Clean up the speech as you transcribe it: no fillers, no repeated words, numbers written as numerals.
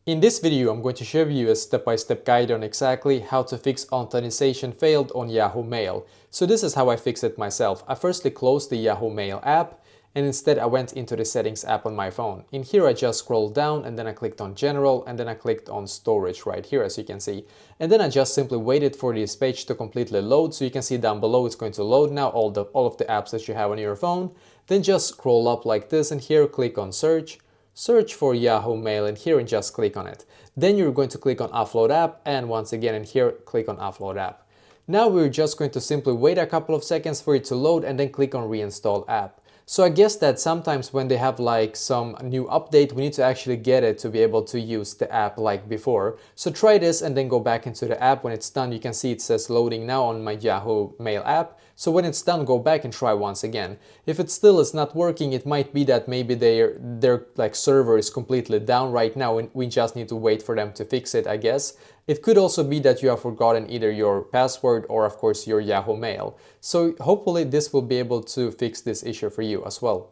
In this video, I'm going to show you a step-by-step guide on exactly how to fix authentication failed on Yahoo Mail. So this is how I fixed it myself. I firstly closed the Yahoo Mail app and instead I went into the settings app on my phone. In here I just scrolled down and then I clicked on general and then I clicked on storage right here, as you can see. And then I just simply waited for this page to completely load. So you can see down below it's going to load now all of the apps that you have on your phone. Then just scroll up like this and here click on search. Search for Yahoo Mail in here and just click on it. Then you're going to click on Offload App and once again in here click on Offload App. Now we're just going to simply wait a couple of seconds for it to load and then click on Reinstall App. So I guess that sometimes when they have like some new update, we need to actually get it to be able to use the app like before. So try this and then go back into the app. When it's done, you can see it says loading now on my Yahoo Mail app. So when it's done, go back and try once again. If it still is not working, it might be that maybe their like server is completely down right now and we just need to wait for them to fix it, I guess. It could also be that you have forgotten either your password or of course your Yahoo Mail. So hopefully this will be able to fix this issue for you as well.